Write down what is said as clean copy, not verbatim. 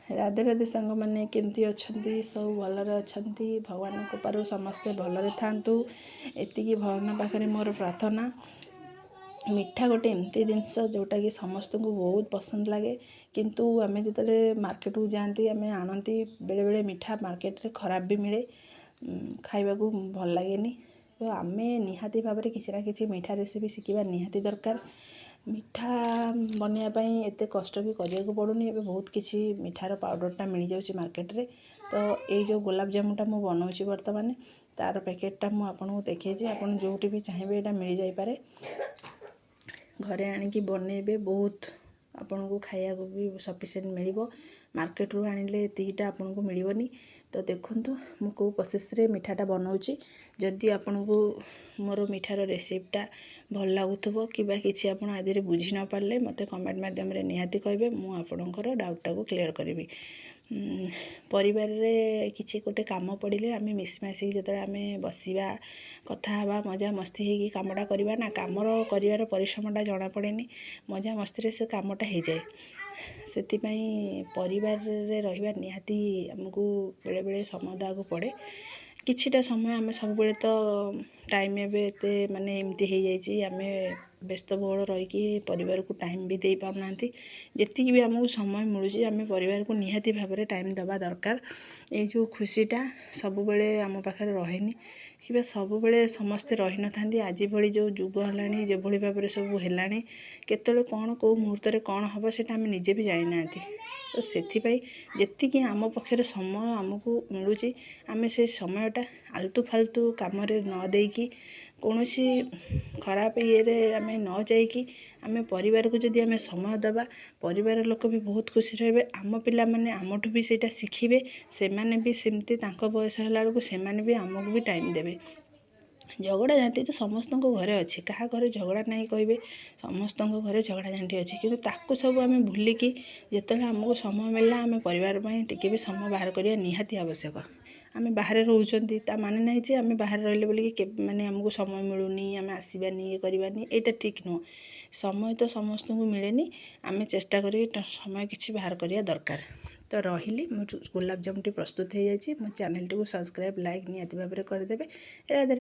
राधे राधे सांग मैंने केमती अच्छी सब भलरे अच्छा भगवान कृपारू समस्ते भलरे थांतु एतिकी भगवान पाखे मोर प्रार्थना। मिठा गोटे एमती जिनस जोटा कि समस्त को बहुत पसंद लगे किंतु आमे जिते मार्केट को जाती आमे आणती बेले बेले मिठा मार्केट रे खराब भी मिले खाइबा को भल लगे तो आमे निहाती भाव में किसी ना किसी मिठा रेसिपी शिखा निहाती दरकार। मिठा बनवाई एत कष्ट भी करने को पड़ूनी एवं बहुत किसी मिठार पाउडरटा मिल जाऊँगी मार्केट रे। तो ये जो गुलाब जामुनटा मुझे बनाऊँगी बर्तमान तार पैकेटटा मुझे आपको देखी आप जोटी भी चाहिए यहाँ मिल जापे घरे आणिकी बनइबे बहुत आपन को खाया को भी सफिशिएंट मिल मार्केट रू आनिले एतिकीटा आपन को मिलबनी। तो देखंतु मु को प्रोसेस रे मिठाटा बनाऊँगी जदि आपन को मोर मिठार रेसिपीटा भल लगुथबो कि किसी आप आदि बुझी न पारे मत कमेंट माध्यम रे निहाती कहबे मु आपनकर डाउटा को क्लियर करी। परिवार रे किसी गोटे काम पड़े आम मिशमिशी जो आम बसवा कथा हवा मजा मस्ती होगी कामटा करवा ना कामर कर परिश्रमटा जना पड़े मजा मस्ती से कामटा हो जाए से परिवार रे रहिबा निहाती आमको बेले बेले समय देवाक पड़े किछिटा समय आम सब तो टाइम एते माने एमती हो जाइए आम व्यस्तबहुल रहीकि परिवार को टाइम भी दे पाना जी भी आमको समय मिलूँ आम परिवार को निहाती भाव में टाइम दबा दरकार। ये जो खुशीटा सब बेले आम पाखे रहेनी कि सब बेले समस्ते रही न था आज भली जो जुग है जो भाई भाव में सब है केतले कौन कौ मुहूर्त कौन हम से आम निजे भी जानी ना तो से जी आम पक्षे समय आमको मिलूँ आम से समयटा आलतू फालतू कम न देकी कौन सी खराब ये आम न जाइकी आम परिवार को जदि आम समय दबा परिवार लोक भी बहुत खुशी रहे आम पिला माने आमठू भी सेटा शिखिबे से माने भी सेमती तांको बयस होला बेलू से माने भी आमको भी टाइम देबे। झगड़ा झाँटी तो समस्त घरे अच्छे क्या घरे झगड़ा नहीं कहे समस्त घरे झगड़ा झाँटी अच्छी कि ताकू सब आम भूलिकी जिते आमको समय मिलला आम परिवार टी भी समय बाहर करवा निहाती आवश्यक। आम बाहर रोचती माने ना जे आम बाहर रही बोलिकी माने आमको समय मिलूनी आम आसबानी ये करवानी यहाँ ठीक नुह समय तो समस्त को मिले आम चेष्टा करी समय किसी बाहर करवा दरकार। तो रही गुलाब जामुन प्रस्तुत हो जाए मो चैनल टी सब्सक्राइब लाइक निहाती भाव में करदेवे।